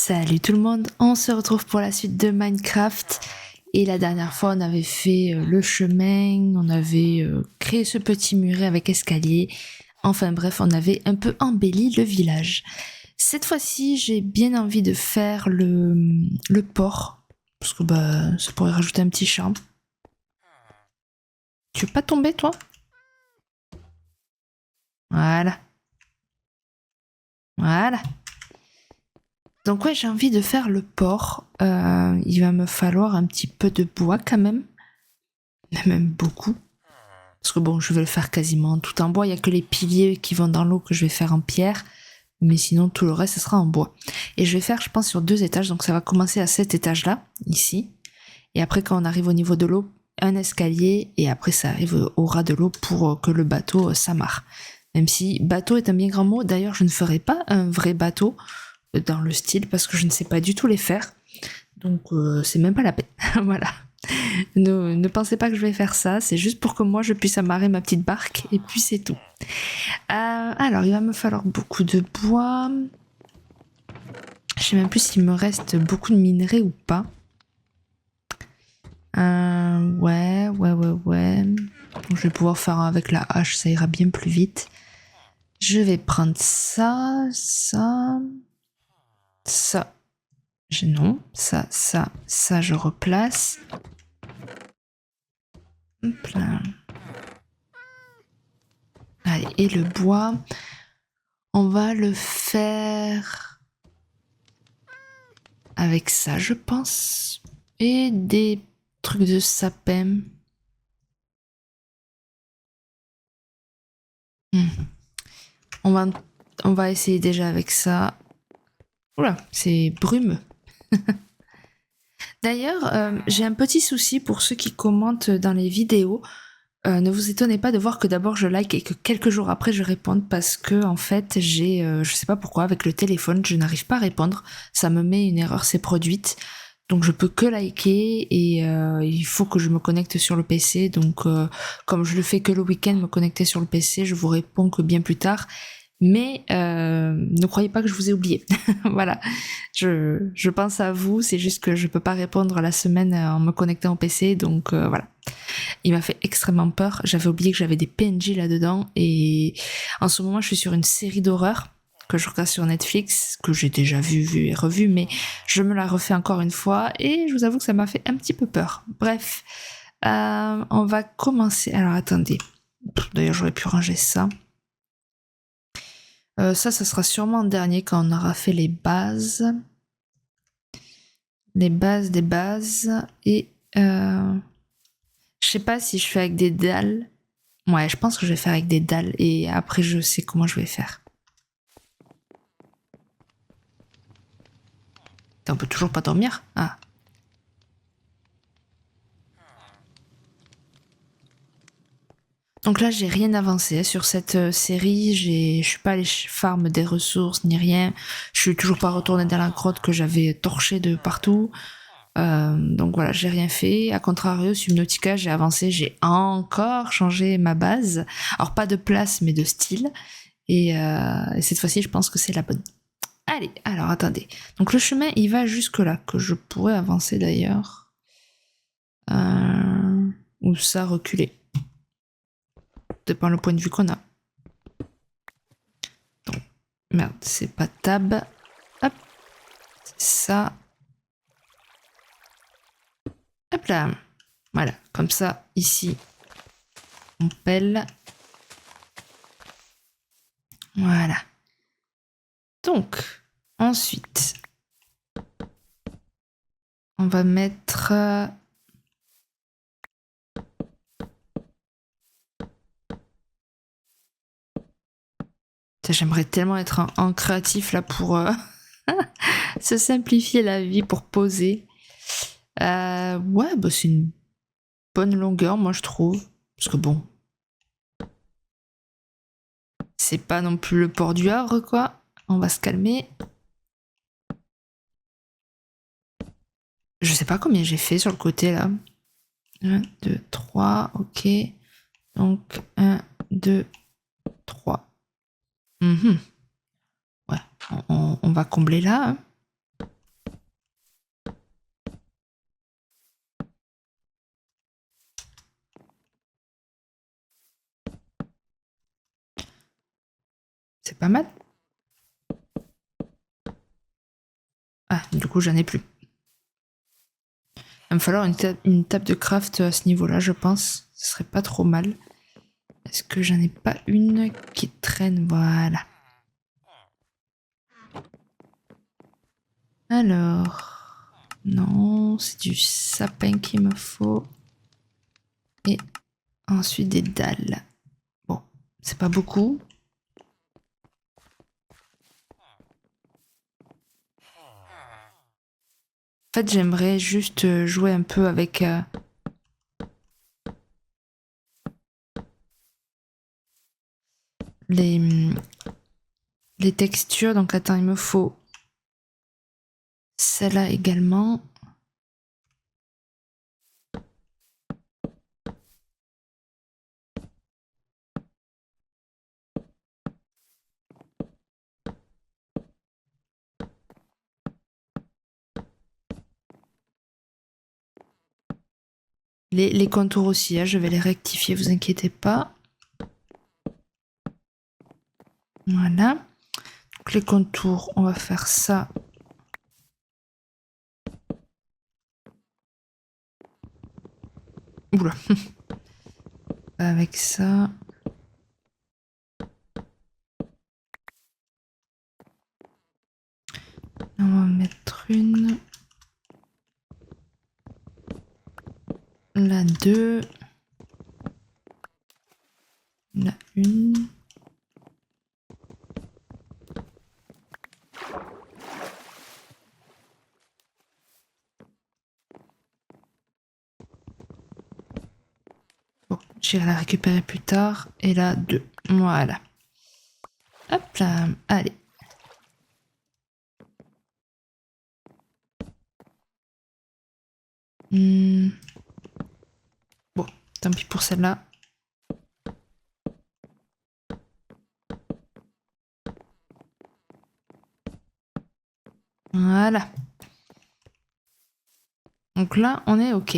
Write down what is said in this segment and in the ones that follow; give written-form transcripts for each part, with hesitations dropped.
Salut tout le monde, on se retrouve pour la suite de Minecraft. Et la dernière fois, on avait fait le chemin, on avait créé ce petit muret avec escalier. Enfin bref, on avait un peu embelli le village. Cette fois-ci, j'ai bien envie de faire le port. Parce que ça pourrait rajouter un petit charme. Tu veux pas tomber, toi? Voilà. Voilà. Donc ouais, j'ai envie de faire le port. Il va me falloir un petit peu de bois quand même. Même beaucoup. Parce que bon, je vais le faire quasiment tout en bois. Il n'y a que les piliers qui vont dans l'eau que je vais faire en pierre. Mais sinon, tout le reste, ce sera en bois. Et je vais faire, je pense, sur 2 étages. Donc ça va commencer à cet étage-là, ici. Et après, quand on arrive au niveau de l'eau, un escalier. Et après, ça arrive au ras de l'eau pour que le bateau s'amarre. Même si bateau est un bien grand mot. D'ailleurs, je ne ferai pas un vrai bateau dans le style parce que je ne sais pas du tout les faire. Donc, c'est même pas la peine. Voilà. Ne pensez pas que je vais faire ça, c'est juste pour que moi je puisse amarrer ma petite barque et puis c'est tout. Alors il va me falloir beaucoup de bois. Je sais même plus s'il me reste beaucoup de minerais ou pas. Ouais. Donc, je vais pouvoir faire avec la hache, ça ira bien plus vite. Je vais prendre ça. Non, ça je replace. Hop là. Allez, et le bois, on va le faire avec ça, je pense. Et des trucs de sapin. On va essayer déjà avec ça. Oula, c'est brume. D'ailleurs, j'ai un petit souci pour ceux qui commentent dans les vidéos. Ne vous étonnez pas de voir que d'abord je like et que quelques jours après je réponde parce que en fait je sais pas pourquoi avec le téléphone je n'arrive pas à répondre, ça me met une erreur s'est produite, donc je peux que liker et il faut que je me connecte sur le PC, donc comme je le fais que le week-end me connecter sur le PC, je vous réponds que bien plus tard. Mais ne croyez pas que je vous ai oublié. Voilà, je pense à vous, c'est juste que je peux pas répondre la semaine en me connectant au PC, donc voilà. Il m'a fait extrêmement peur. J'avais oublié que j'avais des PNJ là-dedans. Et en ce moment, je suis sur une série d'horreur que je regarde sur Netflix, que j'ai déjà vu et revu, mais je me la refais encore une fois. Et je vous avoue que ça m'a fait un petit peu peur. Bref, on va commencer. Alors attendez. D'ailleurs, j'aurais pu ranger ça. Ça sera sûrement en dernier quand on aura fait les bases. Les bases des bases. Et... je sais pas si je fais avec des dalles. Ouais, je pense que je vais faire avec des dalles et après je sais comment je vais faire. On peut toujours pas dormir? Ah. Donc là, j'ai rien avancé sur cette série. Je suis pas allée farm des ressources ni rien. Je suis toujours pas retournée dans la grotte que j'avais torchée de partout. Donc voilà, j'ai rien fait. A contrario, Subnautica, j'ai avancé, j'ai encore changé ma base. Alors pas de place, mais de style. Et cette fois-ci, je pense que c'est la bonne. Allez, alors attendez. Donc le chemin, il va jusque là, que je pourrais avancer d'ailleurs. Ou ça reculer. Dépend le point de vue qu'on a. Donc, merde, c'est pas tab. Hop, c'est ça. Hop là. Voilà, comme ça, ici, on pèle. Voilà. Donc, ensuite, on va mettre... J'aimerais tellement être en créatif là pour se simplifier la vie, pour poser. Ouais, bah c'est une bonne longueur, moi je trouve. Parce que bon, c'est pas non plus le port du Havre, quoi. On va se calmer. Je sais pas combien j'ai fait sur le côté là. 1, 2, 3, ok. Donc 1, 2, 3. Ouais, on va combler là. Hein. C'est pas mal. Ah, du coup, j'en ai plus. Il va me falloir une table de craft à ce niveau-là, je pense. Ce serait pas trop mal. Est-ce que j'en ai pas une qui traîne? Voilà. Alors... Non, c'est du sapin qu'il me faut. Et ensuite des dalles. Bon, c'est pas beaucoup. En fait, j'aimerais juste jouer un peu avec les, les textures. Donc attends, il me faut celle-là également. Les contours aussi, hein, je vais les rectifier, vous inquiétez pas. Voilà. Donc les contours, on va faire ça. Oula. Avec ça. On va mettre une. La 2. La 1. Bon, j'irai la récupérer plus tard. Et la 2. Voilà. Hop là. Allez. Bon, tant pis pour celle-là. Voilà. Donc là, on est OK.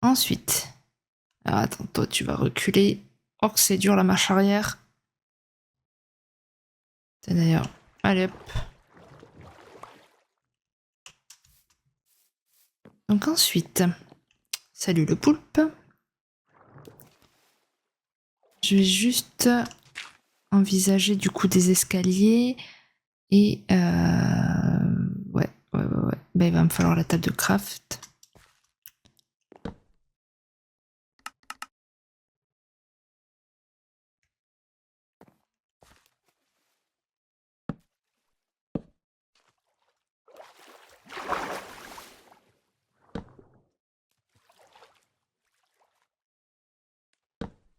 Ensuite. Alors attends, toi, tu vas reculer. Oh, que c'est dur la marche arrière. C'est d'ailleurs. Allez hop. Donc ensuite. Salut le poulpe. Je vais juste envisager du coup des escaliers. Et ouais. Ben, il va me falloir la table de craft.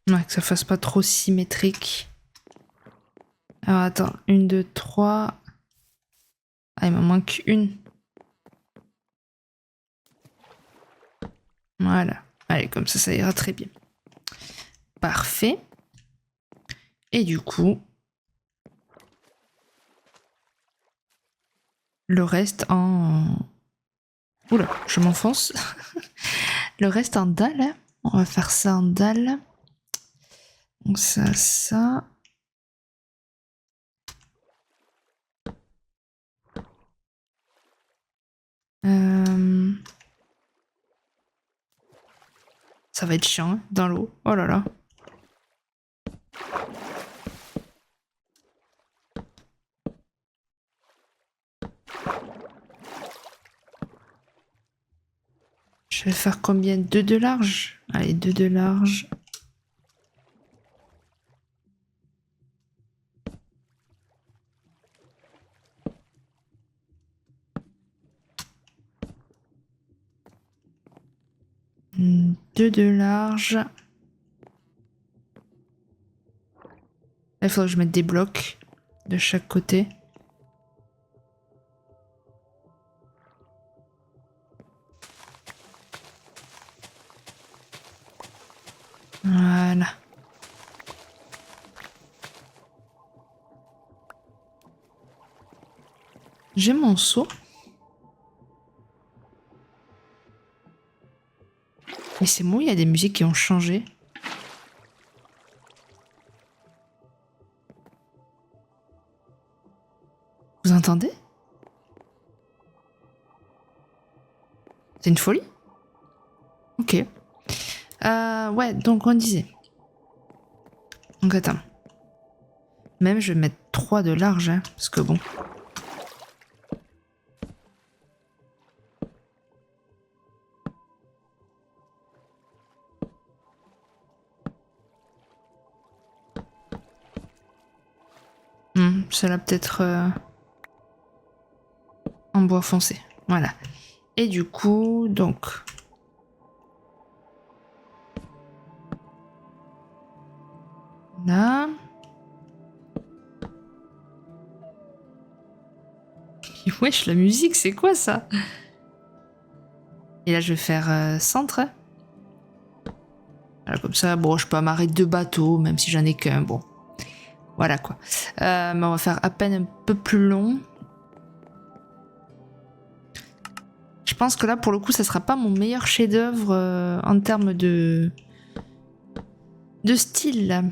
Ouais, que ça fasse pas trop symétrique. Alors attends, 1, 2, 3. Ah, il m'en manque une. Voilà. Allez, comme ça ira très bien. Parfait. Et du coup, le reste en... Oula, je m'enfonce. Le reste en dalle. Hein. On va faire ça en dalle. Donc ça. Ça va être chiant hein, dans l'eau. Oh là là. Je vais faire combien? 2 de large? Allez, 2 de large. Deux de large. Il faudrait que je mette des blocs de chaque côté. Voilà. J'ai mon seau. Mais c'est moi, il y a des musiques qui ont changé. entendez? C'est une folie? Ok. Ouais, donc on disait. Donc attends. Même je vais mettre 3 de large, hein, parce que bon. Celle-là peut-être en bois foncé. Voilà. Et du coup, donc... Là... Wesh, la musique, c'est quoi ça? Et là, je vais faire centre. Voilà, comme ça, bon, je peux amarrer 2 bateaux, même si j'en ai qu'un. Bon, voilà quoi. Mais on va faire à peine un peu plus long. Je pense que là, pour le coup, ça sera pas mon meilleur chef-d'œuvre en termes de style. Là.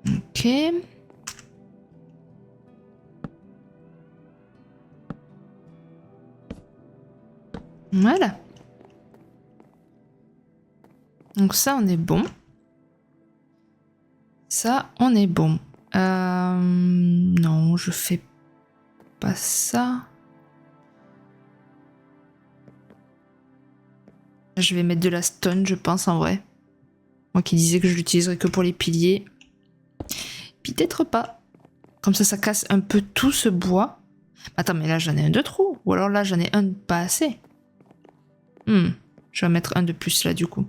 Ok. Voilà. Donc ça, on est bon. Ça, on est bon. Non, je fais pas ça. Je vais mettre de la stone, je pense, en vrai. Moi qui disais que je l'utiliserais que pour les piliers. Peut-être pas. Comme ça casse un peu tout ce bois. Attends, mais là, j'en ai un de trop. Ou alors là, j'en ai un de pas assez. Je vais mettre un de plus, là, du coup.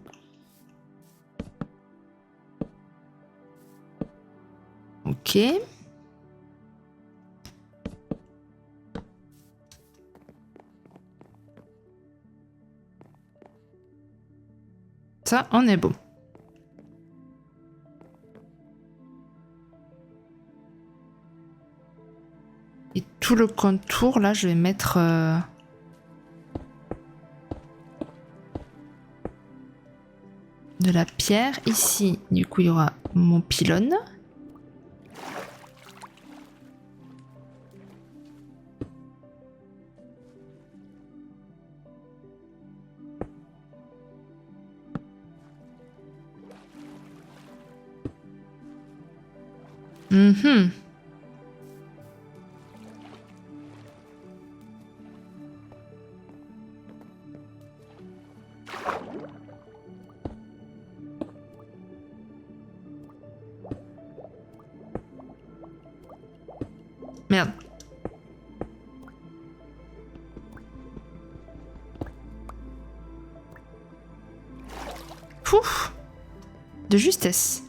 Ok. Ça, on est bon. Et tout le contour, là, je vais mettre... de la pierre. Ici, du coup, il y aura mon pylône. Merde. Pouf. De justesse.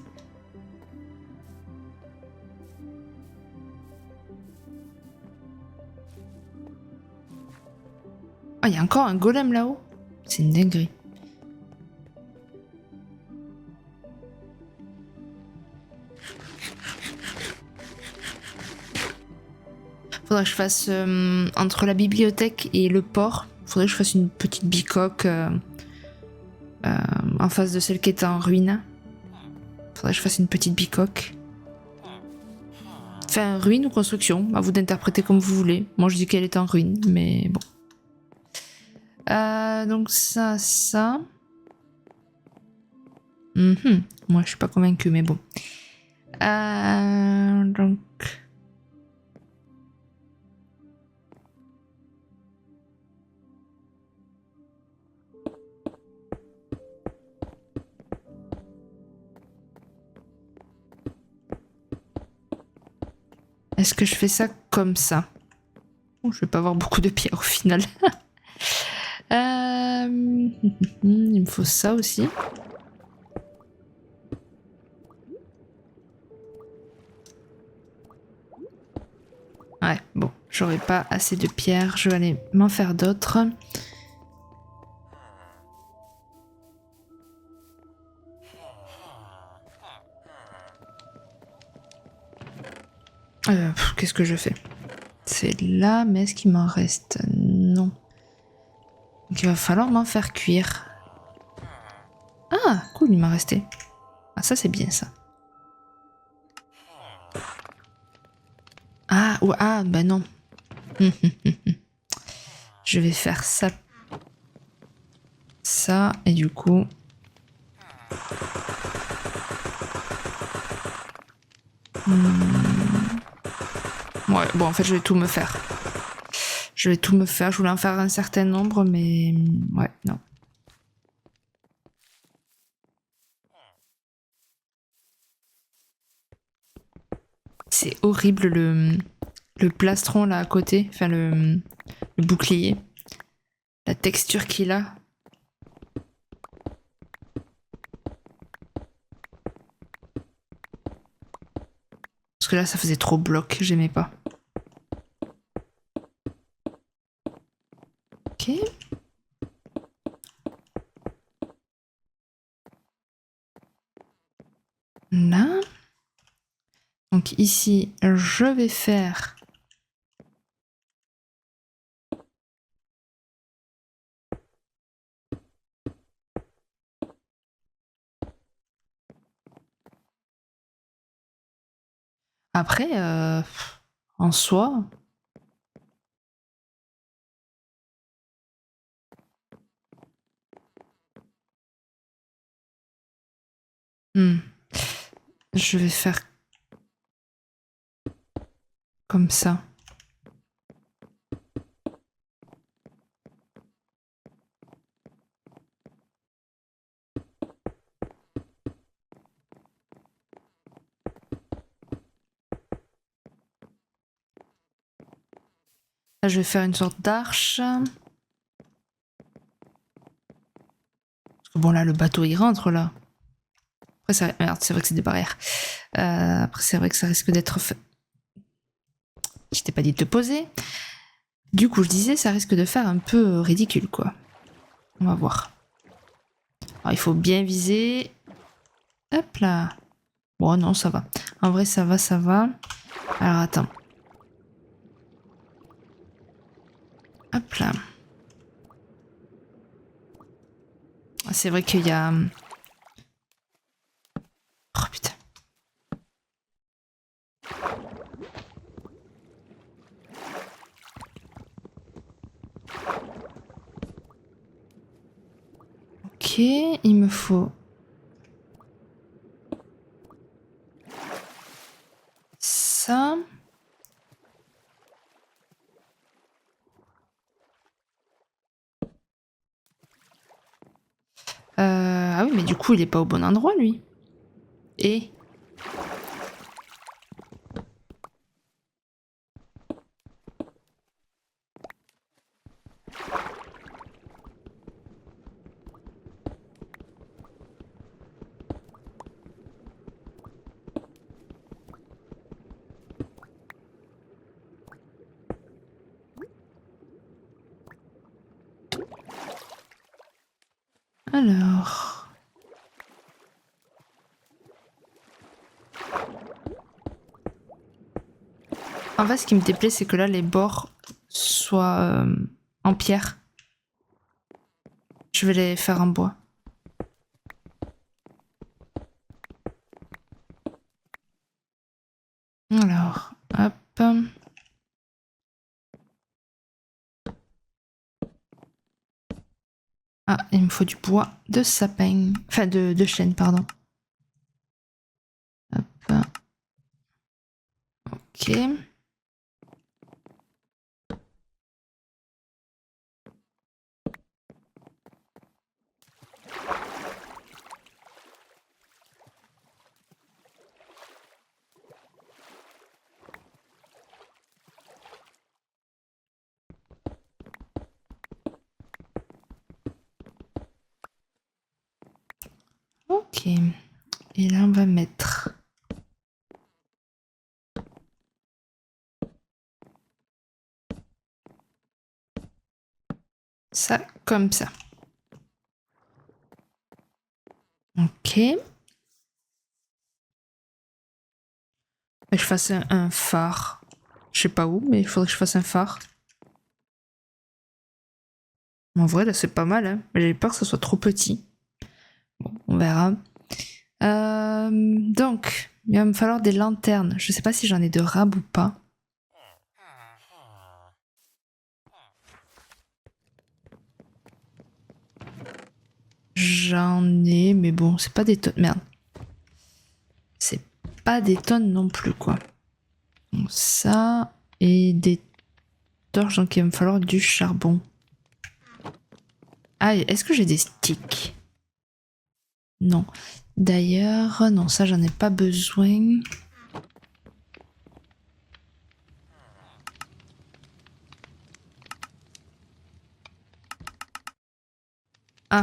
Ah, il y a encore un golem là-haut. C'est une dinguerie. Faudrait que je fasse entre la bibliothèque et le port. Faudrait que je fasse une petite bicoque en face de celle qui est en ruine. Faudrait que je fasse une petite bicoque. Enfin, ruine ou construction, à vous d'interpréter comme vous voulez. Moi je dis qu'elle est en ruine, mais bon. Donc ça. Moi je suis pas convaincue, mais bon. Donc... Est-ce que je fais ça comme ça? Oh, je vais pas avoir beaucoup de pierres au final. Il me faut ça aussi. Ouais, bon, j'aurai pas assez de pierres. Je vais aller m'en faire d'autres. Qu'est-ce que je fais? C'est là, mais est-ce qu'il m'en reste? Non. Donc il va falloir m'en faire cuire. Ah, cool, il m'a resté. Ah, ça c'est bien ça. Ah, ou ah, ben non. Je vais faire ça. Ça, et du coup... Ouais, bon, en fait, je vais tout me faire. Je vais tout me faire. Je voulais en faire un certain nombre, mais... Ouais, non. C'est horrible le plastron là à côté. Enfin, le bouclier. La texture qu'il a. Parce que là, ça faisait trop bloc. J'aimais pas. Ok. Là. Donc ici, je vais faire... Après, en soi... Je vais faire comme ça. Là, je vais faire une sorte d'arche. Bon, là, le bateau, il rentre, là. Après, ça... Merde, c'est vrai que c'est des barrières. Après, c'est vrai que ça risque d'être... Je t'ai pas dit de te poser. Du coup, je disais, ça risque de faire un peu ridicule, quoi. On va voir. Alors, il faut bien viser. Hop là. Bon, non, ça va. En vrai, ça va, ça va. Alors, attends. Hop là. C'est vrai qu'il y a... Oh, putain. Ok, il me faut... Ça... Ah oui, mais du coup, il est pas au bon endroit, lui. Et... Alors... En fait, ce qui me déplaît, c'est que là, les bords soient en pierre. Je vais les faire en bois. Alors, hop. Ah, il me faut du bois de sapin. Enfin, de chêne, pardon. Hop. Ok. Ok. Et là, on va mettre... ça comme ça. Ok. Et que je fasse un phare. Je sais pas où, mais il faudrait que je fasse un phare. En vrai, là, c'est pas mal, hein. Mais j'ai peur que ça soit trop petit. Bon, on verra. Donc, il va me falloir des lanternes. Je sais pas si j'en ai de rab ou pas. J'en ai, mais bon, c'est pas des tonnes. Merde. C'est pas des tonnes non plus, quoi. Donc ça, et des torches, donc il va me falloir du charbon. Ah, est-ce que j'ai des sticks? Non. D'ailleurs, non, ça j'en ai pas besoin. Ah.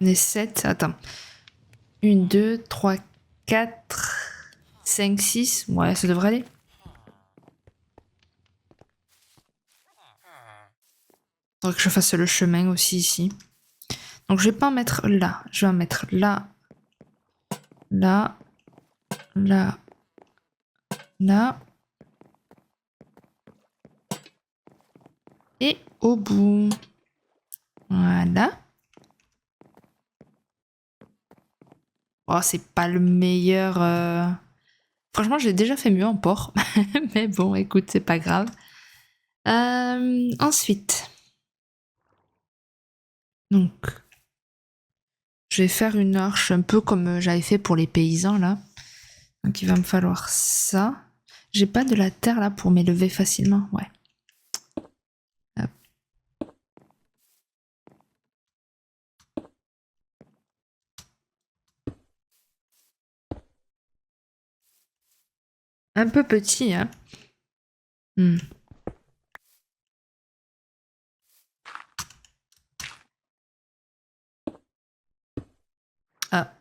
On est 7. Attends. 1, 2, 3, 4, 5, 6. Ouais, ça devrait aller. Faudrait que je fasse le chemin aussi ici. Donc je vais pas en mettre là. Je vais en mettre là. Là. Là. Là. Et au bout. Voilà. Oh, c'est pas le meilleur... Franchement, j'ai déjà fait mieux en porc. Mais bon, écoute, c'est pas grave. Ensuite. Donc. Je vais faire une arche un peu comme j'avais fait pour les paysans, là. Donc, il va me falloir ça. J'ai pas de la terre, là, pour m'élever facilement. Ouais. Hop. Un peu petit, hein. Ah.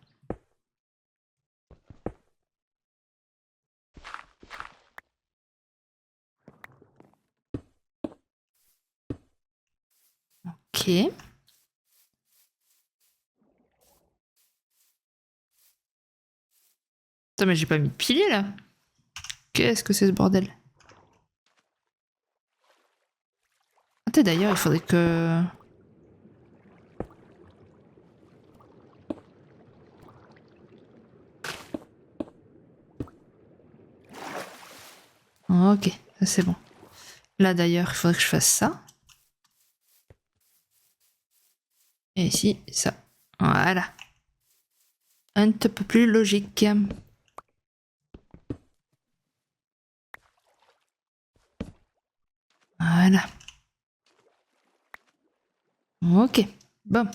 Ok. Attends, mais j'ai pas mis de pilier, là. Qu'est-ce que c'est ce bordel? Attends, d'ailleurs, il faudrait que... Ok, ça c'est bon. Là, d'ailleurs, il faudrait que je fasse ça. Et ici, ça. Voilà. Un peu plus logique. Voilà. Ok. Bon.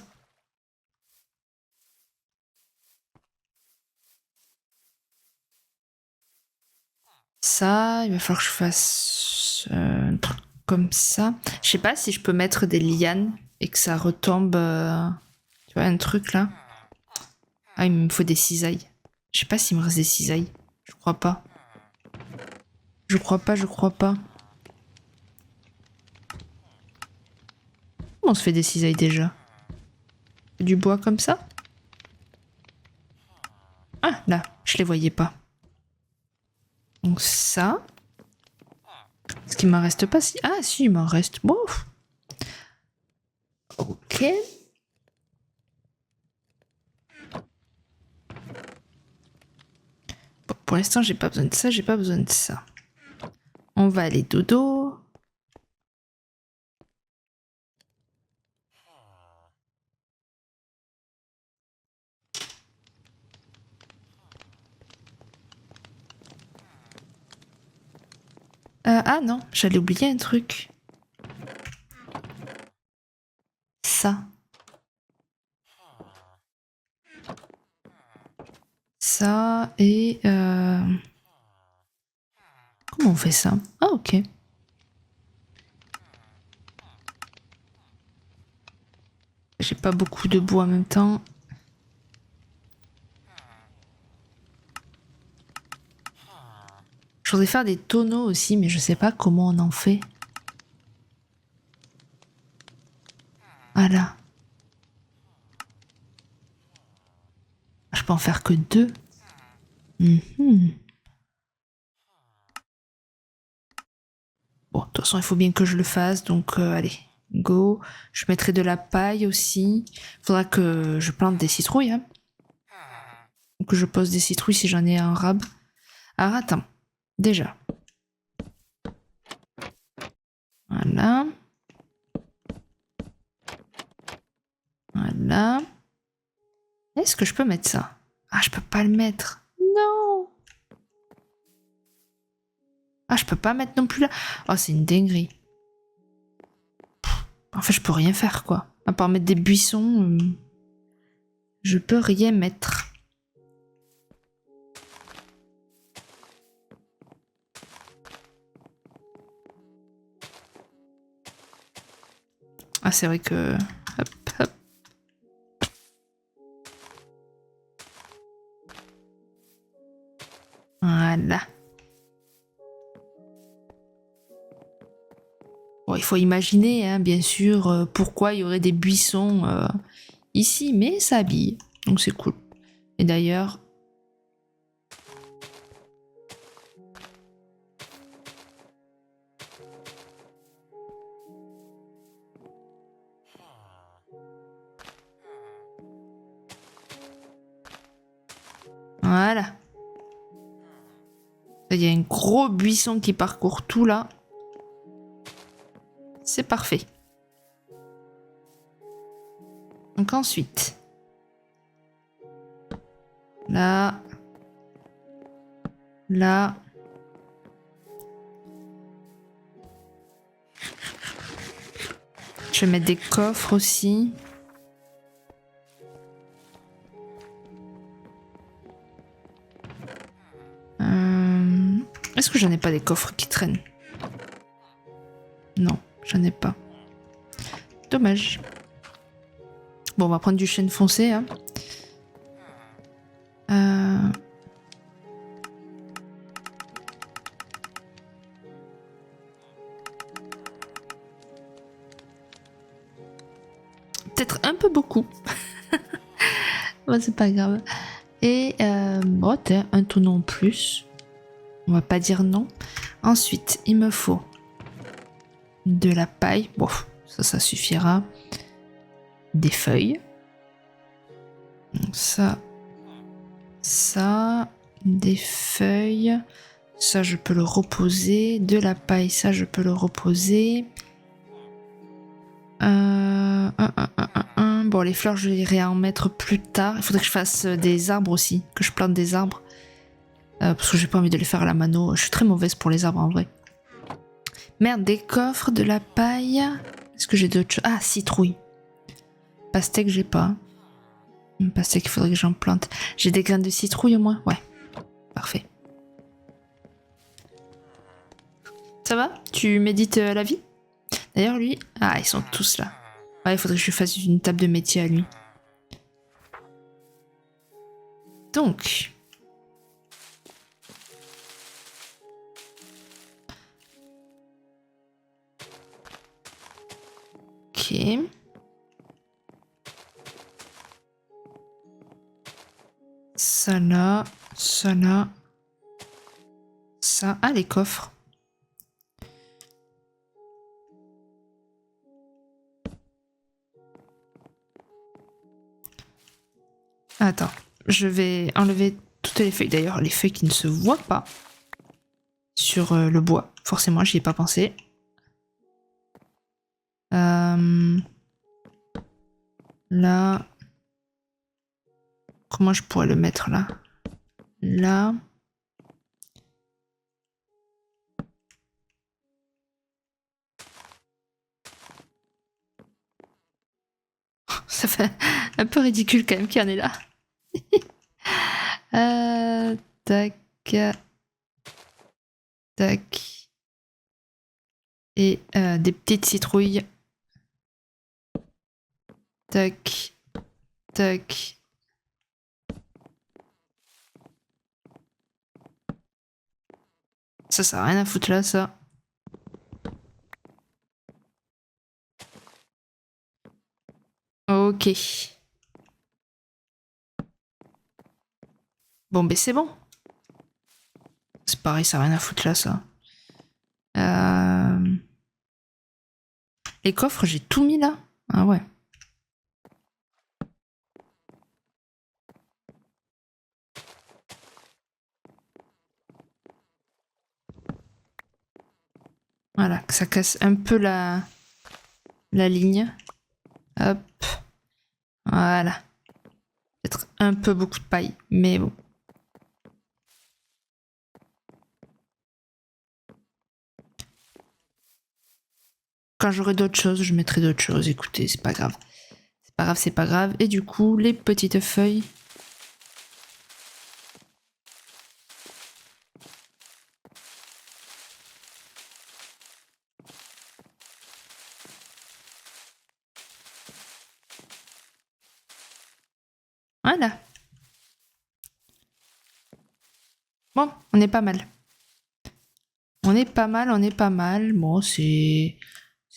Ça, il va falloir que je fasse un truc comme ça. Je sais pas si je peux mettre des lianes et que ça retombe. Tu vois, un truc là. Ah, il me faut des cisailles. Je sais pas s'il me reste des cisailles. Je crois pas. Je crois pas, je crois pas. Comment on se fait des cisailles déjà? Du bois comme ça? Ah, là, je les voyais pas. Donc ça. Est-ce qu'il m'en reste pas si... Ah, si, il m'en reste. Bon. Ok. Bon, pour l'instant, j'ai pas besoin de ça, j'ai pas besoin de ça. On va aller dodo. Ah non, j'allais oublier un truc. Ça. Ça et... Comment on fait ça? Ah ok. J'ai pas beaucoup de bois en même temps. Je voudrais faire des tonneaux aussi, mais je sais pas comment on en fait. Voilà. Je peux en faire que 2. Mhm. toute façon, il faut bien que je le fasse, donc allez, go. Je mettrai de la paille aussi. Il faudra que je plante des citrouilles, hein. Ou que je pose des citrouilles si j'en ai un rab. Alors attends, déjà. Voilà. Voilà. Est-ce que je peux mettre ça? Ah, je peux pas le mettre. Non. Ah, je peux pas mettre non plus là. Oh, c'est une dinguerie. En fait, je peux rien faire, quoi. À part mettre des buissons, je peux rien mettre. Ah, c'est vrai que... Hop, hop. Voilà. Bon, il faut imaginer, hein, bien sûr, pourquoi il y aurait des buissons ici, mais ça habille. Donc c'est cool. Et d'ailleurs... Voilà. Il y a un gros buisson qui parcourt tout là. C'est parfait. Donc ensuite... Là... Là... Je vais mettre des coffres aussi. Est-ce que j'en ai pas des coffres qui traînent? Non, j'en ai pas. Dommage. Bon, on va prendre du chêne foncé. Hein. Peut-être un peu beaucoup. Bon, c'est pas grave. Et bon, un tonneau en plus. On va pas dire non. Ensuite, il me faut de la paille. Bon, ça suffira. Des feuilles. Donc ça, des feuilles. Ça, je peux le reposer. De la paille, ça, je peux le reposer. Bon, les fleurs, je irai en mettre plus tard. Il faudrait que je fasse des arbres aussi, que je plante des arbres. Parce que j'ai pas envie de les faire à la mano. Je suis très mauvaise pour les arbres en vrai. Merde, des coffres, de la paille. Est-ce que j'ai d'autres choses? Ah, citrouille. Pastèque, j'ai pas. Pastèque, il faudrait que j'en plante. J'ai des graines de citrouille au moins? Ouais. Parfait. Ça va? Tu médites la vie? D'ailleurs, lui... Ah, ils sont tous là. Ouais, il faudrait que je lui fasse une table de métier à lui. Donc... Ok. Ça là, ça là. Ça. Ah, les coffres. Attends, je vais enlever toutes les feuilles. D'ailleurs, les feuilles qui ne se voient pas sur le bois. Forcément, j'y ai pas pensé. Là. Comment je pourrais le mettre là? Là. Ça fait un peu ridicule quand même qu'il y en ait là. Tac. Tac. Et des petites citrouilles. Tac. Tac. Ça sert à rien à foutre là, ça. Ok. Bon, ben c'est bon. C'est pareil, ça n'a rien à foutre là, ça. Les coffres, j'ai tout mis là? Ah ouais. Voilà, que ça casse un peu la ligne. Hop. Voilà. Peut-être un peu beaucoup de paille, mais bon. Quand j'aurai d'autres choses, je mettrai d'autres choses. Écoutez, c'est pas grave. C'est pas grave, c'est pas grave. Et du coup, les petites feuilles. Voilà. Bon, on est pas mal. On est pas mal, on est pas mal. Bon, c'est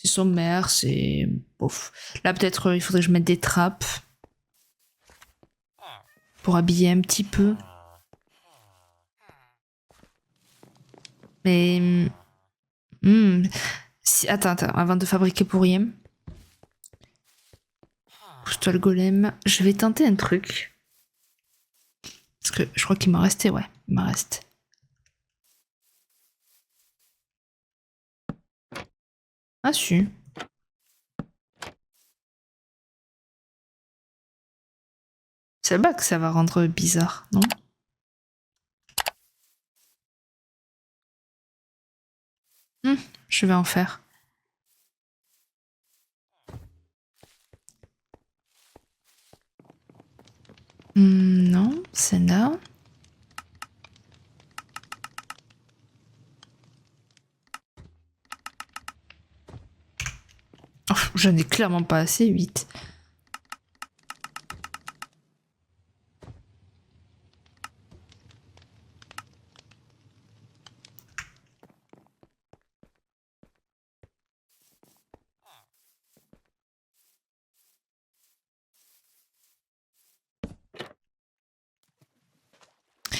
sommaire, c'est bof. Là, peut-être il faudrait que je mette des trappes pour habiller un petit peu. Mais attends, avant de fabriquer pour rien. Pousse-toi le golem. Je vais tenter un truc. Parce que je crois qu'il m'en restait, ouais. Il m'en reste. Ah, si. C'est là que ça va rendre bizarre, non? Je vais en faire. Non, c'est là. Oh, j'en ai clairement pas assez, 8.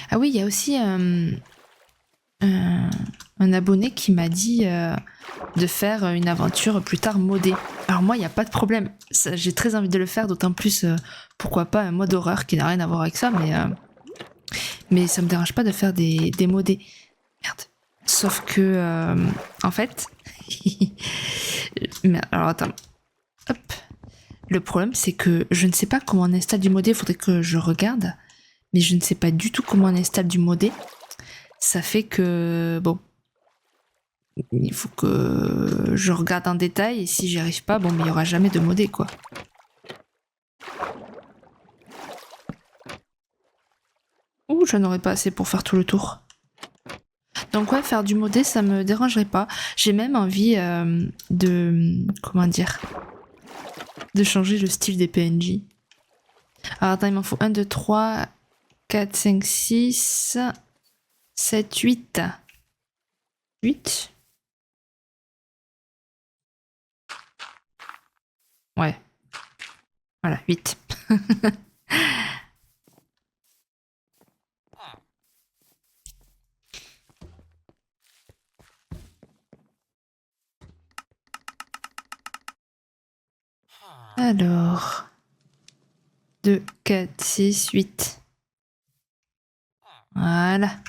Ah oui, il y a aussi un abonné qui m'a dit de faire une aventure plus tard modée. Alors moi, il n'y a pas de problème. J'ai très envie de le faire, d'autant plus, pourquoi pas, un mode horreur qui n'a rien à voir avec ça, mais ça me dérange pas de faire des modés. Merde. Sauf que, en fait... mais alors attends. Hop. Le problème, c'est que je ne sais pas comment on installe du modé, faudrait que je regarde. Mais je ne sais pas du tout comment on installe du modé. Ça fait que... Bon. Il faut que je regarde en détail, et si j'y arrive pas, bon, mais il n'y aura jamais de modé, quoi. Ouh, j'en aurais pas assez pour faire tout le tour. Donc ouais, faire du modé, ça me dérangerait pas. J'ai même envie de... Comment dire, de changer le style des PNJ. Alors attends, il m'en faut 1, 2, 3, 4, 5, 6, 7, 8. 8. Ouais. Voilà, 8. Alors... 2, 4, 6, 8. Voilà.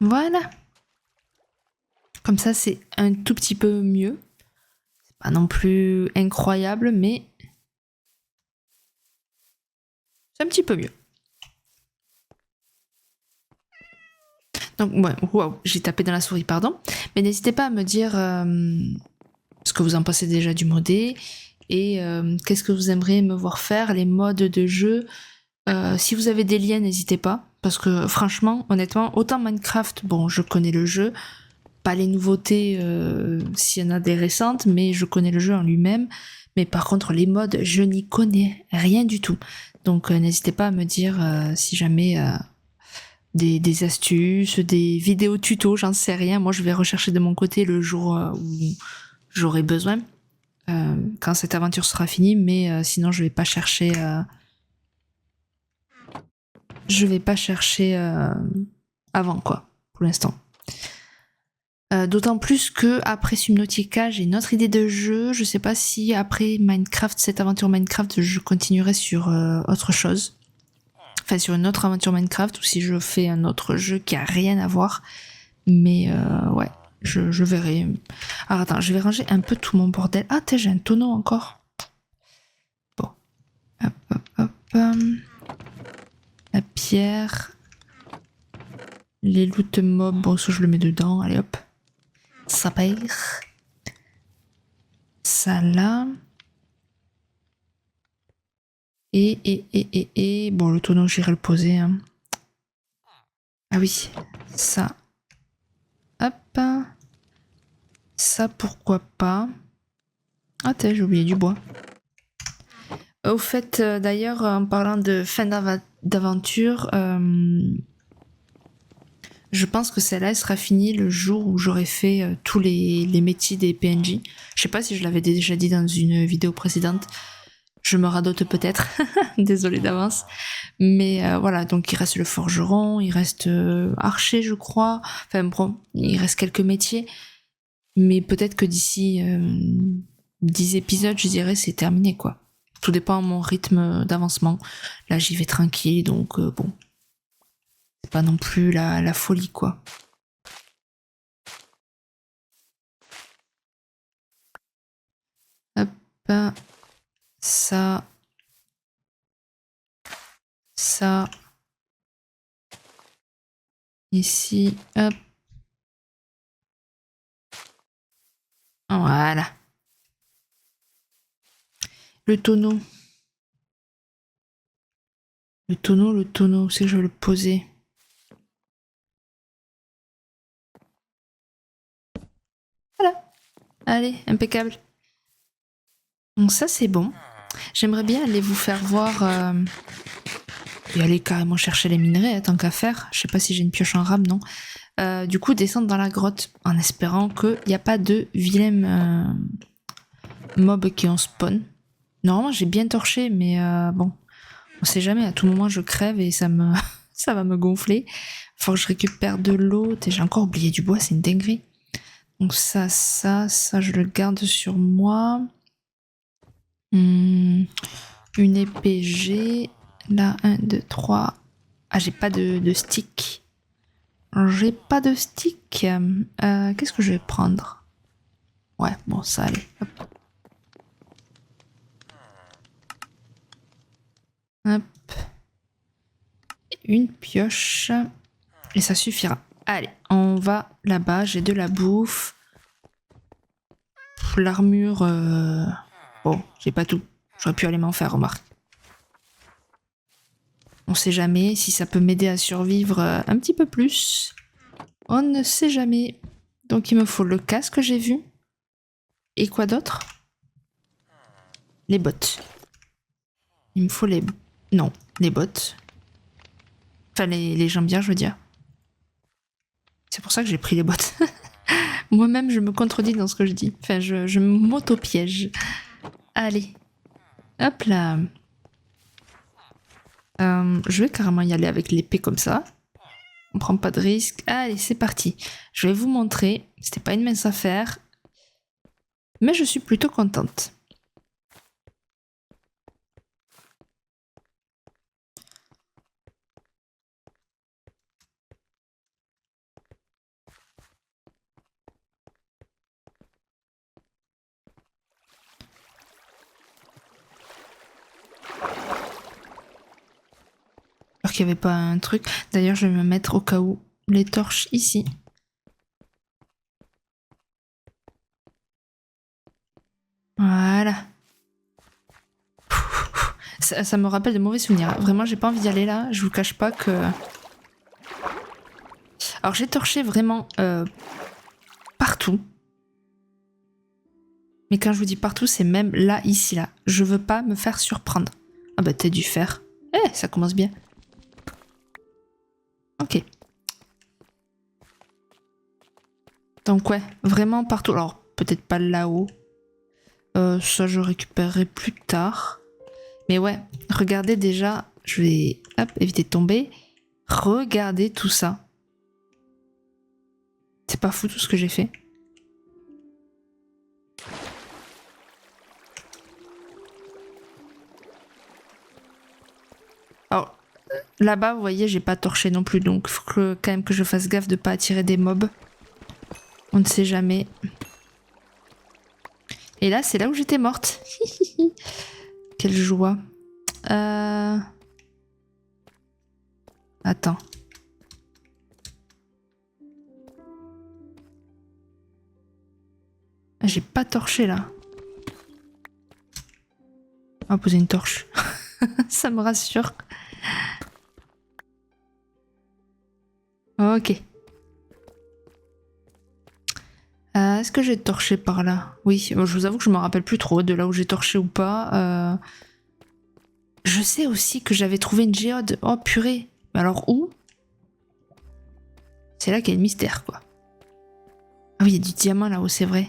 Voilà. Comme ça, c'est un tout petit peu mieux. C'est pas non plus incroyable, mais c'est un petit peu mieux. Donc, ouais, wow, j'ai tapé dans la souris, pardon. Mais n'hésitez pas à me dire ce que vous en pensez déjà du modé et qu'est-ce que vous aimeriez me voir faire, les modes de jeu. Si vous avez des liens, n'hésitez pas. Parce que franchement, honnêtement, autant Minecraft, bon, je connais le jeu. Pas les nouveautés s'il y en a des récentes, mais je connais le jeu en lui-même. Mais par contre, les modes, je n'y connais rien du tout. Donc n'hésitez pas à me dire si jamais des astuces, des vidéos tuto, j'en sais rien. Moi, je vais rechercher de mon côté le jour où j'aurai besoin, quand cette aventure sera finie, mais sinon, je vais pas chercher... je vais pas chercher avant, quoi, pour l'instant. D'autant plus que après Subnautica, j'ai une autre idée de jeu. Je sais pas si après Minecraft, cette aventure Minecraft, je continuerai sur autre chose. Enfin, sur une autre aventure Minecraft, ou si je fais un autre jeu qui a rien à voir. Mais ouais, je verrai. Alors attends, je vais ranger un peu tout mon bordel. Ah, t'es, j'ai un tonneau encore. Bon. Hop, hop, hop. La pierre. Les loot mobs, bon, ça je le mets dedans. Allez hop. Ça perd. Ça là. Et bon, le tonneau, j'irai le poser. Hein. Ah oui, ça. Hop. Ça, pourquoi pas. Ah, t'es, j'ai oublié du bois. Au fait, d'ailleurs, en parlant de fin d'aventure, je pense que celle-là sera finie le jour où j'aurai fait tous les métiers des PNJ. Je sais pas si je l'avais déjà dit dans une vidéo précédente. Je me radote peut-être, désolée d'avance. Mais voilà, donc il reste le forgeron, il reste archer, je crois. Enfin bon, il reste quelques métiers. Mais peut-être que d'ici 10 épisodes, je dirais, c'est terminé, quoi. Tout dépend de mon rythme d'avancement. Là, j'y vais tranquille, donc bon. C'est pas non plus la folie, quoi. Hop, ça, ça, ici, hop. Voilà. Le tonneau. Le tonneau, c'est que je vais le poser. Voilà. Allez, impeccable. Donc ça, c'est bon. J'aimerais bien aller vous faire voir... et aller carrément chercher les minerais, tant qu'à faire. Je sais pas si j'ai une pioche en rame, non. Du coup, descendre dans la grotte en espérant qu'il n'y a pas de vilains mobs qui en spawn. Normalement, j'ai bien torché, mais bon, on sait jamais. À tout moment, je crève et ça me, ça va me gonfler. Faut que je récupère de l'eau. J'ai encore oublié du bois, c'est une dinguerie. Donc ça, je le garde sur moi. Une épée G. Là, 1, 2, 3. Ah, j'ai pas de stick. J'ai pas de stick. Qu'est-ce que je vais prendre? Ouais, bon, ça allez. Hop. Hop. Une pioche. Et ça suffira. Allez, on va là-bas. J'ai de la bouffe. L'armure... Bon, j'ai pas tout. J'aurais pu aller m'en faire, remarque. On sait jamais si ça peut m'aider à survivre un petit peu plus. On ne sait jamais. Donc il me faut le casque, j'ai vu. Et quoi d'autre? Les bottes. Il me faut les... Non, les bottes. Enfin, les jambières, je veux dire. C'est pour ça que j'ai pris les bottes. Moi-même, je me contredis dans ce que je dis. Enfin, je m'auto-piège. Allez. Hop là. Je vais carrément y aller avec l'épée comme ça. On prend pas de risque. Allez, c'est parti. Je vais vous montrer. C'était pas une mince affaire. Mais je suis plutôt contente. Alors qu'il n'y avait pas un truc. D'ailleurs, je vais me mettre au cas où les torches ici. Voilà. Ça me rappelle de mauvais souvenirs. Vraiment, j'ai pas envie d'y aller là. Je vous cache pas que... Alors, j'ai torché vraiment partout. Mais quand je vous dis partout, c'est même là, ici, là. Je veux pas me faire surprendre. Ah bah, t'as du fer. Eh, ça commence bien. Ok. Donc ouais, vraiment partout. Alors, peut-être pas là-haut. Ça, je récupérerai plus tard. Mais ouais, regardez déjà. Je vais hop, éviter de tomber. Regardez tout ça. C'est pas fou tout ce que j'ai fait. Alors, là-bas, vous voyez, j'ai pas torché non plus. Donc, faut quand même que je fasse gaffe de pas attirer des mobs. On ne sait jamais. Et là, c'est là où j'étais morte. Quelle joie. Attends. J'ai pas torché là. On va poser une torche. Ça me rassure. Ok. Est-ce que j'ai torché par là? Oui, je vous avoue que je me rappelle plus trop de là où j'ai torché ou pas. Je sais aussi que j'avais trouvé une géode. Oh purée. Mais alors où? C'est là qu'il y a le mystère, quoi. Ah oui, il y a du diamant là-haut, c'est vrai.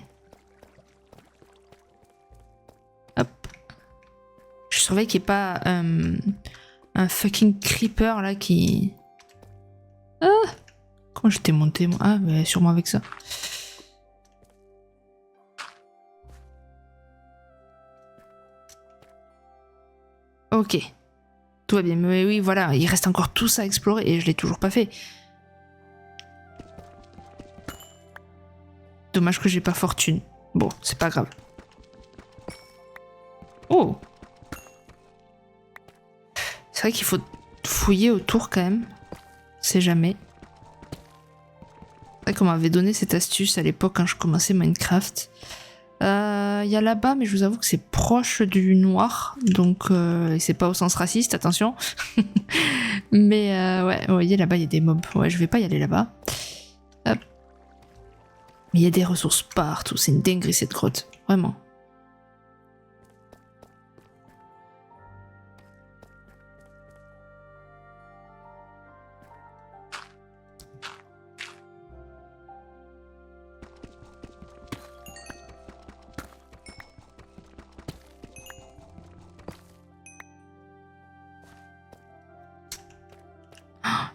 Hop. Je surveille qu'il n'y ait pas un fucking creeper là qui... Ah! Comment j'étais monté moi? Ah, mais sûrement avec ça. Ok. Tout va bien. Mais oui, voilà, il reste encore tout ça à explorer et je l'ai toujours pas fait. Dommage que j'ai pas fortune. Bon, c'est pas grave. Oh! C'est vrai qu'il faut fouiller autour quand même. C'est jamais. C'est vrai qu'on m'avait donné cette astuce à l'époque quand je commençais Minecraft. Il y a là-bas, mais je vous avoue que c'est proche du noir, donc c'est pas au sens raciste, attention. Mais ouais, vous voyez là-bas il y a des mobs. Ouais, je vais pas y aller là-bas. Hop. Mais il y a des ressources partout, c'est une dinguerie cette grotte, vraiment.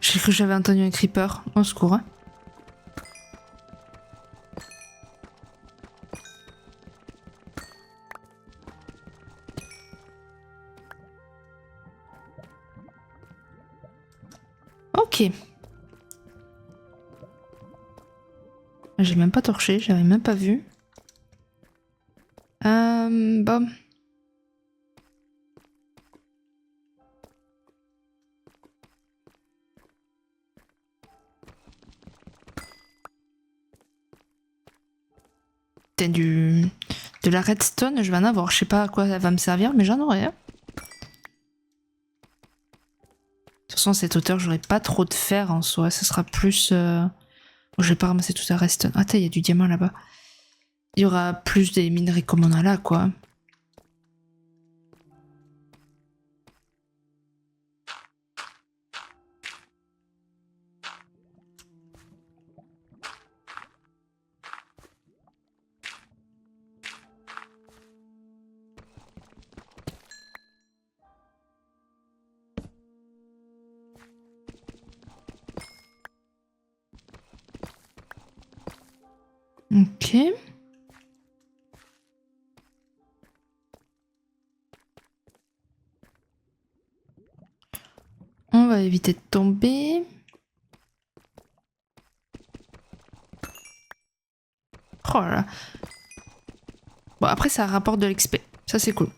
J'ai cru que j'avais entendu un creeper. Au secours. Hein. Ok. J'ai même pas torché, j'avais même pas vu. Bon. T'as de la redstone, je vais en avoir. Je sais pas à quoi elle va me servir, mais j'en aurai. Hein. De toute façon, à cette hauteur, j'aurai pas trop de fer en soi. Ce sera plus... Oh, je vais pas ramasser tout ça redstone. Ah, il y a du diamant là-bas. Il y aura plus des minerais comme on a là, quoi. Ok. On va éviter de tomber. Oh là là. Bon, après, ça rapporte de l'XP. Ça, c'est cool.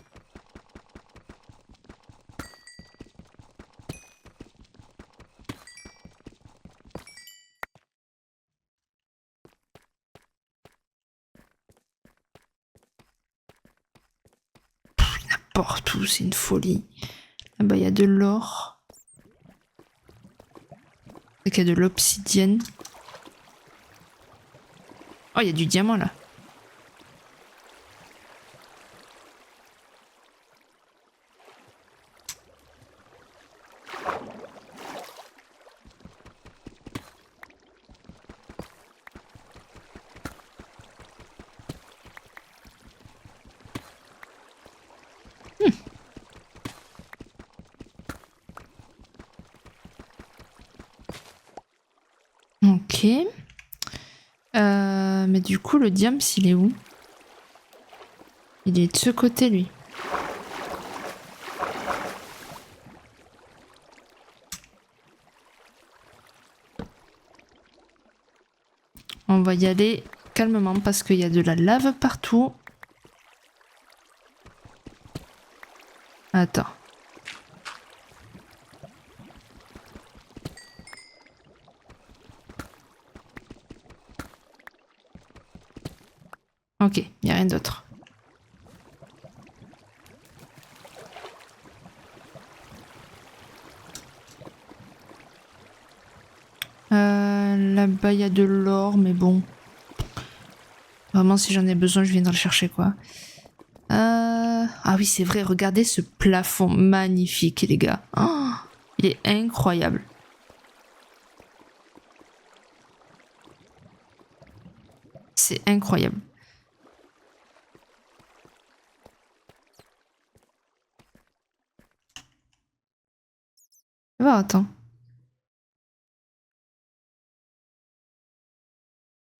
N'importe où, c'est une folie. Ah bah, il y a de l'or. Il y a de l'obsidienne. Oh, il y a du diamant, là. Ok. Mais du coup, le diams, il est où? Il est de ce côté, lui. On va y aller calmement parce qu'il y a de la lave partout. Attends. Ok, il n'y a rien d'autre. Là-bas, il y a de l'or, mais bon. Vraiment, si j'en ai besoin, je viendrai le chercher, quoi. Ah oui, c'est vrai, regardez ce plafond magnifique, les gars. Oh, il est incroyable. C'est incroyable. Va, attends.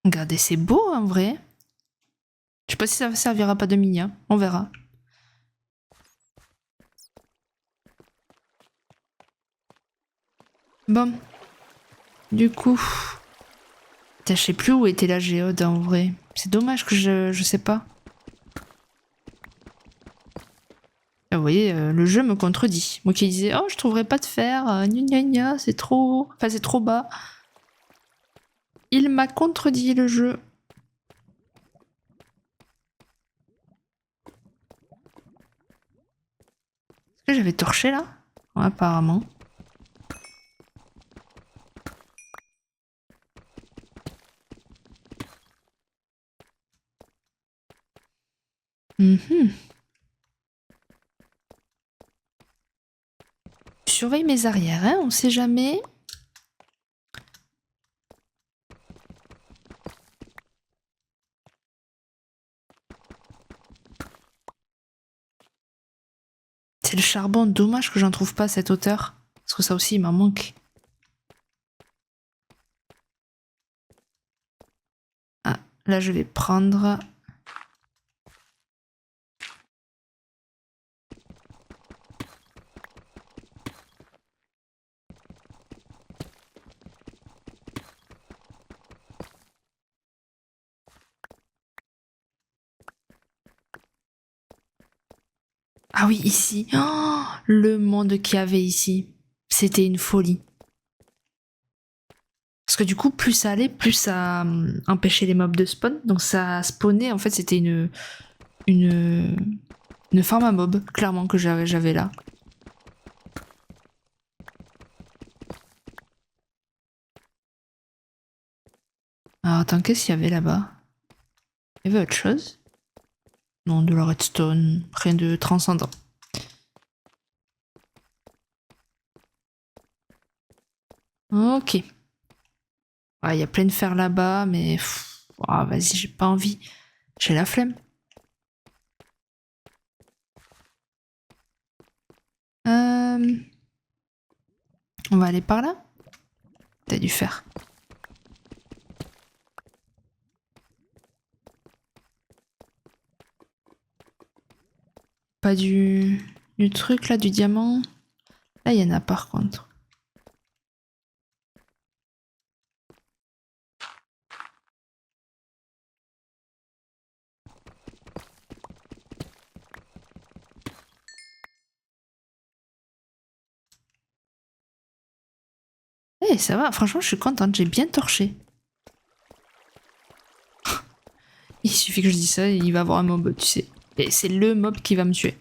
Regardez, c'est beau, en vrai. Je sais pas si ça servira pas de mini, hein. On verra. Bon. Du coup... Putain, je sais plus où était la géode, en vrai. C'est dommage que je sais pas. Ah, vous voyez, le jeu me contredit. Moi qui disais, oh, je trouverais pas de fer, gna gna gna, c'est trop... Enfin, c'est trop bas. Il m'a contredit, le jeu. Est-ce que j'avais torché, là? Ouais, apparemment. Mhm. Je surveille mes arrières, hein, on sait jamais. C'est le charbon, dommage que j'en trouve pas à cette hauteur. Parce que ça aussi, il m'en manque. Ah, là, je vais prendre... Ah oui, ici. Oh, le monde qu'il y avait ici. C'était une folie. Parce que du coup, plus ça allait, plus ça empêchait les mobs de spawn. Donc ça spawnait, en fait, c'était une farm à mobs, clairement, que j'avais là. Alors attends, qu'est-ce qu'il y avait là-bas? Il y avait autre chose? Non, de la redstone, rien de transcendant. Ok. Ah, il y a plein de fer là-bas, mais... Ah, vas-y, j'ai pas envie. J'ai la flemme. Euh, On va aller par là? T'as du fer. Pas du truc là, du diamant. Là, il y en a par contre. Eh, ça va, franchement, je suis contente, j'ai bien torché. Il suffit que je dise ça et il va avoir un mob, tu sais. Et c'est le mob qui va me tuer.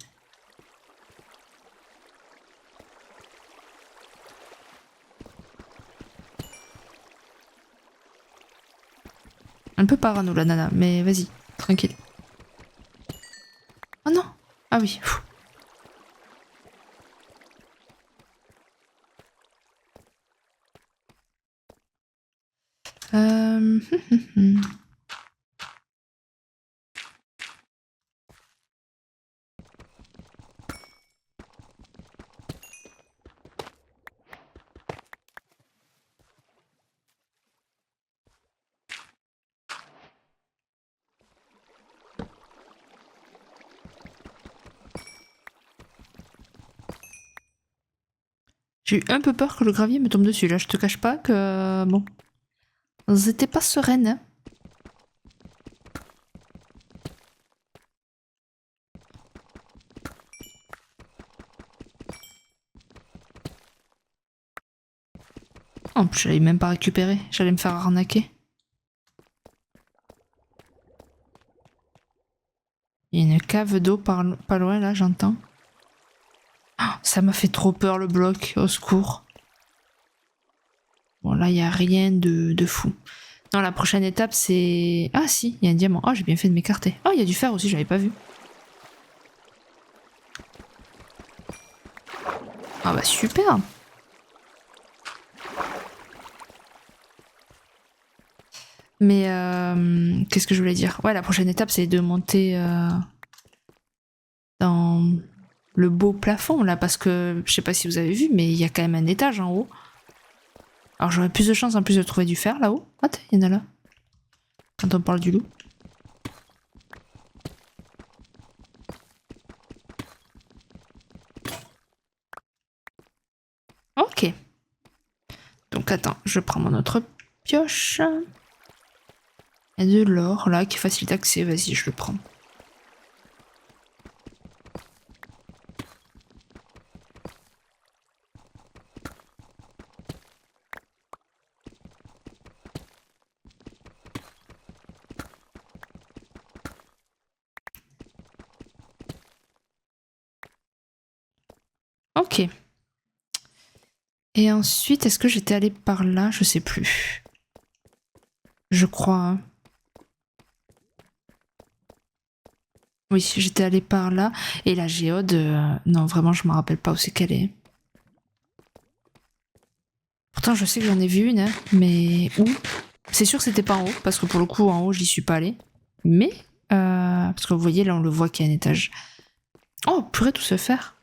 Un peu parano la nana, mais vas-y, tranquille. Oh non! Ah oui. Pfff. Euh... J'ai eu un peu peur que le gravier me tombe dessus. Là, je te cache pas que... Bon. J'étais pas sereine. Hein. En plus, j'allais même pas récupérer. J'allais me faire arnaquer. Il y a une cave d'eau pas loin, là, j'entends. Oh, ça m'a fait trop peur, le bloc. Au secours. Bon, là, il n'y a rien de fou. Non, la prochaine étape, c'est... Ah, si, il y a un diamant. Oh, j'ai bien fait de m'écarter. Oh, il y a du fer aussi, j'avais pas vu. Ah bah, super. Mais, qu'est-ce que je voulais dire? Ouais, la prochaine étape, c'est de monter dans le beau plafond, là, parce que, je sais pas si vous avez vu, mais il y a quand même un étage en haut. Alors, j'aurais plus de chance, en plus, de trouver du fer, là-haut. Ah, il y en a là. Quand on parle du loup. Ok. Donc attends, je prends mon autre pioche. Il y a de l'or là qui facilite l'accès, vas-y, je le prends. Ok. Et ensuite, est-ce que j'étais allée par là? Je sais plus. Je crois. Hein. Oui, j'étais allée par là. Et la géode, non, vraiment, je me rappelle pas où c'est qu'elle est. Pourtant, je sais que j'en ai vu une, hein, mais où? C'est sûr que c'était pas en haut, parce que pour le coup, en haut, j'y suis pas allée. Mais, parce que vous voyez, là, on le voit qu'il y a un étage. Oh, purée, tout se faire.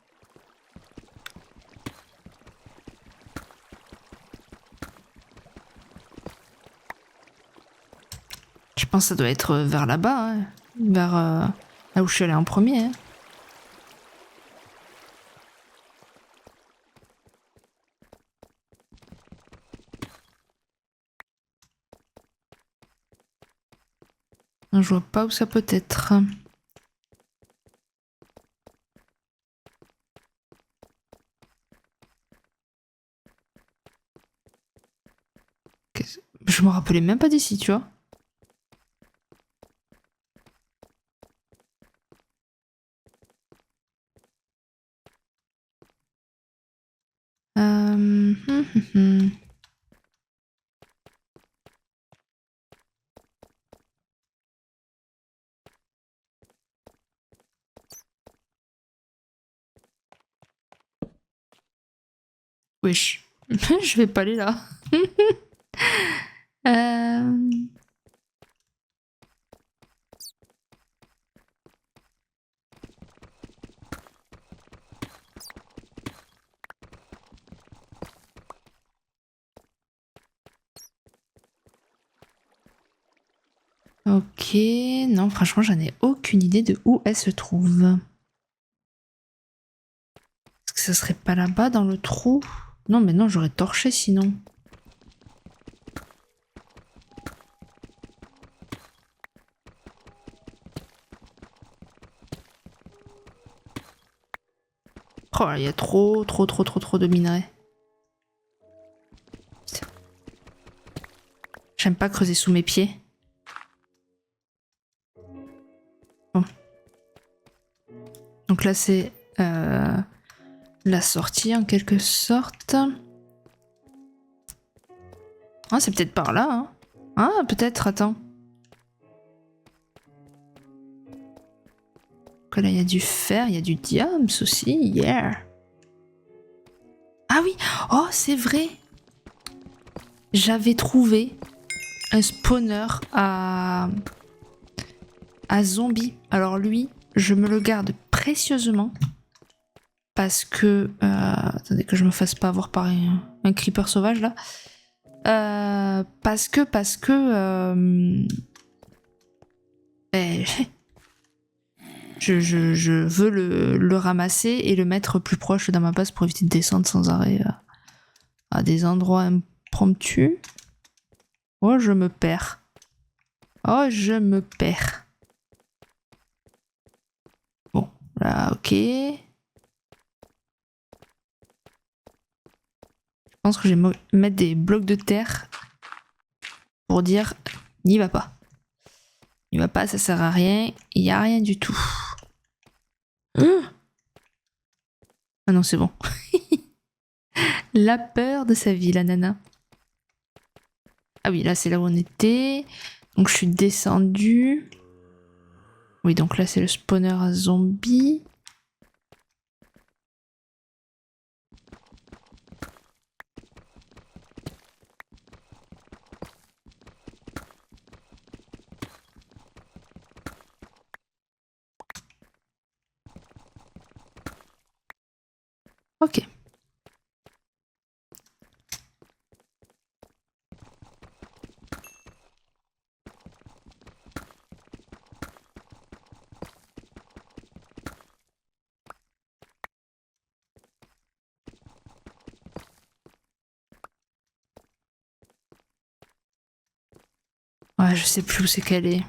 Je pense que ça doit être vers là-bas, hein. Vers là où je suis allée en premier. Hein. Non, je vois pas où ça peut être. Je me rappelais même pas d'ici, tu vois. Hum. Wesh. Je vais pas aller là. Euh, Ok, non, franchement, j'en ai aucune idée de où elle se trouve. Est-ce que ça serait pas là-bas dans le trou? Non, mais non, j'aurais torché sinon. Oh là, il y a trop de minerais. J'aime pas creuser sous mes pieds. Bon. Donc là, c'est la sortie en quelque sorte. Ah, c'est peut-être par là, hein. Ah, peut-être, attends. Donc là, il y a du fer, il y a du diams aussi, yeah. Ah oui, oh, c'est vrai. J'avais trouvé un spawner à zombies. Alors lui, je me le garde précieusement. Parce que... attendez que je me fasse pas avoir par un creeper sauvage là. Parce que... ben, je veux le ramasser et le mettre plus proche dans ma base pour éviter de descendre sans arrêt. à des endroits impromptus. Oh, je me perds. Oh, je me perds. Bon, là, ok. Je pense que je vais mettre des blocs de terre pour dire n'y va pas. N'y va pas, ça sert à rien. Il n'y a rien du tout. Ah non, c'est bon. La peur de sa vie, la nana. Ah oui, là, c'est là où on était. Donc, je suis descendue. Oui, donc là, c'est le spawner à zombies. Ok. Ouais, je sais plus où c'est qu'elle est.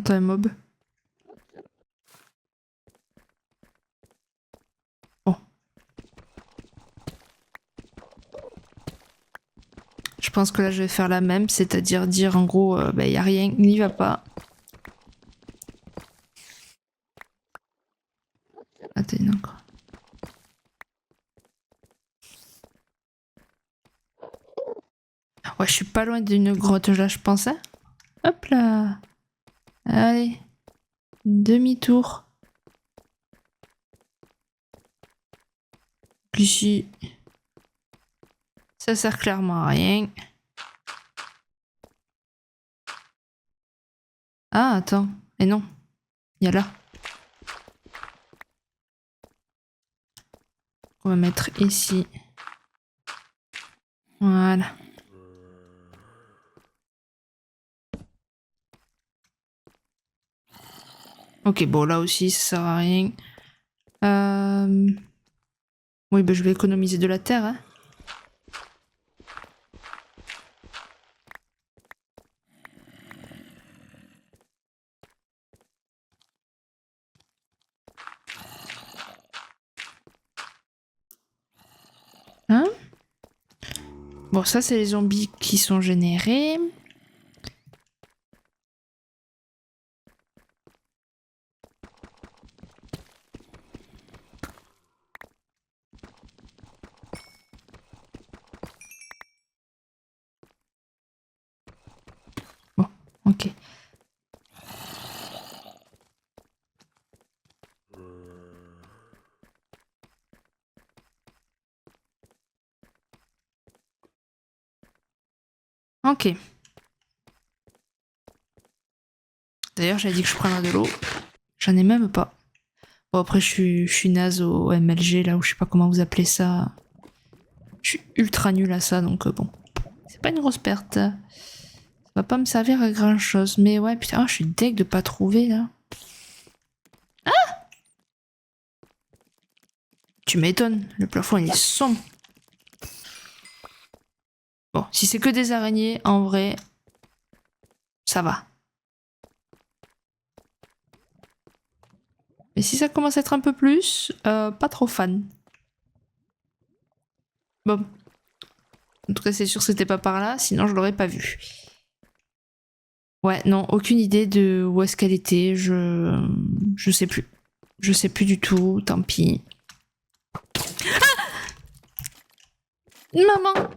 T'as un mob. Bon. Je pense que là, je vais faire la même, c'est-à-dire dire en gros, bah, y a rien, n'y va pas. Attends, non, quoi. Ouais, je suis pas loin d'une grotte là, je pensais. Hop là. Allez. Demi-tour. Ici. Ça sert clairement à rien. Ah, attends. Et non. Il y a là. On va mettre ici. Voilà. Ok, bon, là aussi, ça sert à rien. Oui, bah, je vais économiser de la terre. Hein. Hein? Bon, ça, c'est les zombies qui sont générés. Bon, ok. Ok. D'ailleurs, j'avais dit que je prendrais de l'eau. J'en ai même pas. Bon, après, je suis naze au MLG, là, où je sais pas comment vous appelez ça. Je suis ultra nulle à ça, donc bon. C'est pas une grosse perte. Ça va pas me servir à grand chose. Mais ouais, putain, je suis deg de pas trouver, là. Ah! Tu m'étonnes, le plafond, il est sombre. Bon, si c'est que des araignées, en vrai, ça va. Mais si ça commence à être un peu plus, pas trop fan. Bon. En tout cas, c'est sûr que c'était pas par là, sinon je l'aurais pas vu. Ouais, non, aucune idée de où est-ce qu'elle était, je sais plus. Je sais plus du tout, tant pis. Ah, maman!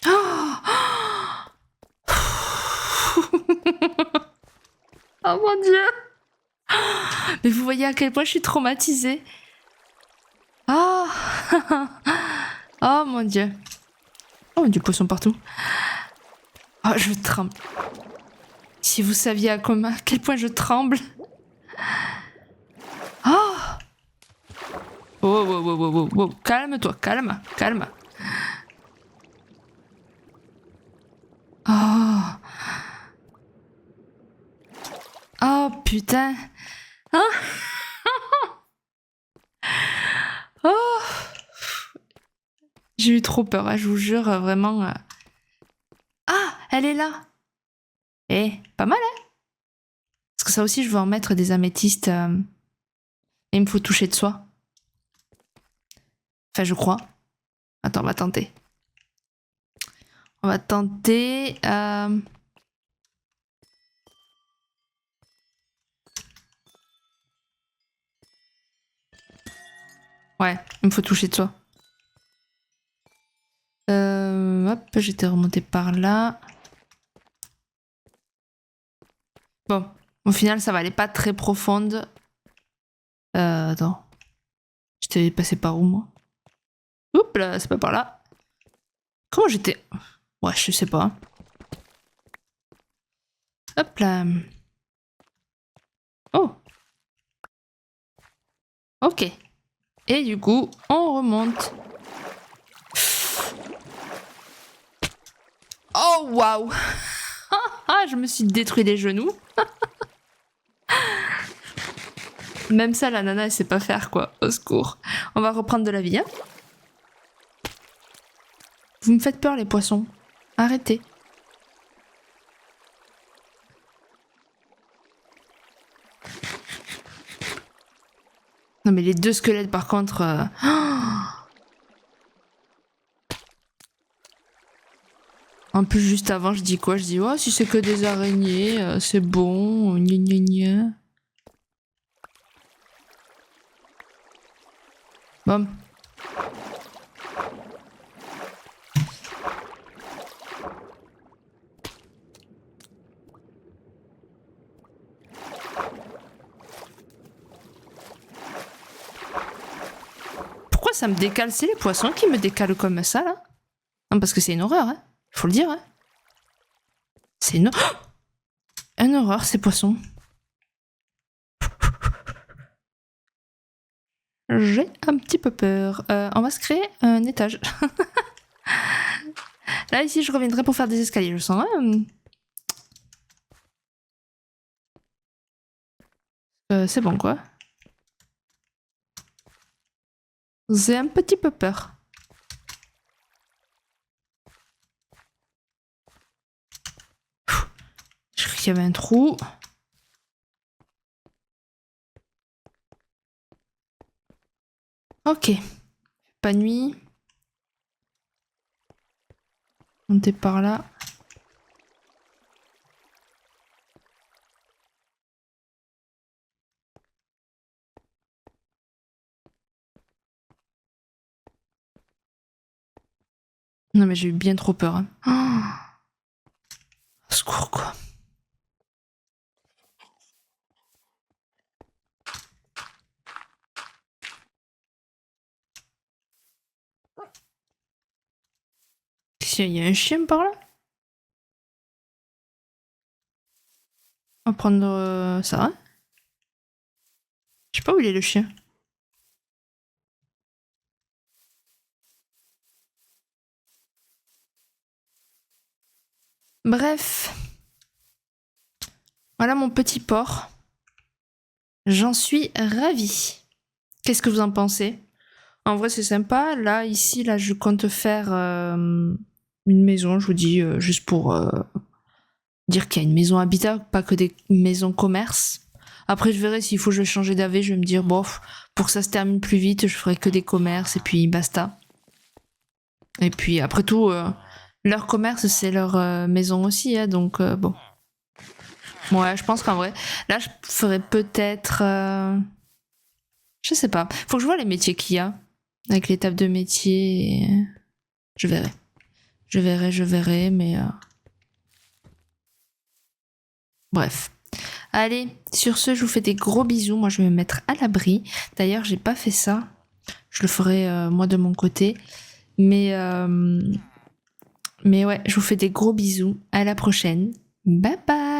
Oh, oh mon dieu! Mais vous voyez à quel point je suis traumatisée. Oh, oh mon dieu. Oh, du poisson partout. Oh, je tremble. Si vous saviez à quel point je tremble. Oh! Oh, oh, oh, oh, oh, oh. Calme-toi, calme, calme. Oh. putain. Hein? Oh, j'ai eu trop peur, hein, je vous jure, vraiment. Ah, elle est là. Eh, pas mal, hein? Parce que ça aussi, je veux en mettre des améthystes. Et il me faut toucher de soi. Enfin, je crois. Attends, on va tenter. On va tenter. Ouais, il me faut toucher de soi. Hop, j'étais remontée par là. Bon, au final, ça va, elle est pas très profonde. Attends. J'étais passé par où, moi? Oups là, c'est pas par là. Comment j'étais... Ouais, je sais pas. Hop là. Oh. Ok. Et du coup, on remonte. Oh, waouh. Ah, je me suis détruit les genoux. Même ça, la nana, elle sait pas faire, quoi. Au secours. On va reprendre de la vie, hein. Vous me faites peur, les poissons. Arrêtez. Non, mais les deux squelettes, par contre... En plus, juste avant, je dis quoi? Je dis, oh, si c'est que des araignées, c'est bon, gna gna gna. Bon. Pourquoi ça me décale? C'est les poissons qui me décalent comme ça, là? Non, parce que c'est une horreur, hein. Faut le dire, hein. C'est une... une horreur, ces poissons. J'ai un petit peu peur. On va se créer un étage. Là, ici, je reviendrai pour faire des escaliers, je sens. C'est bon, quoi. J'ai un petit peu peur. Je crois qu'il y avait un trou. Ok. Pas nuit. Monter par là. Non mais j'ai eu bien trop peur. Hein. Au secours quoi. Il y a un chien par là? On va prendre ça. Hein. Je sais pas où il est le chien. Bref. Voilà mon petit port. J'en suis ravie. Qu'est-ce que vous en pensez? En vrai, c'est sympa. Là, ici, là, je compte faire une maison, je vous dis, juste pour dire qu'il y a une maison habitat, pas que des maisons commerce. Après, je verrai s'il faut que je change d'AV, je vais me dire, bon, pour que ça se termine plus vite, je ferai que des commerces et puis basta. Et puis, après tout, leur commerce, c'est leur maison aussi, hein, donc bon. Ouais, je pense qu'en vrai, là, je ferais peut-être... je sais pas. Faut que je vois les métiers qu'il y a. Avec les tables de métier. Je verrai. Je verrai, mais... Bref. Allez, sur ce, je vous fais des gros bisous. Moi, je vais me mettre à l'abri. D'ailleurs, j'ai pas fait ça. Je le ferai, moi, de mon côté. Mais ouais, je vous fais des gros bisous. À la prochaine. Bye bye.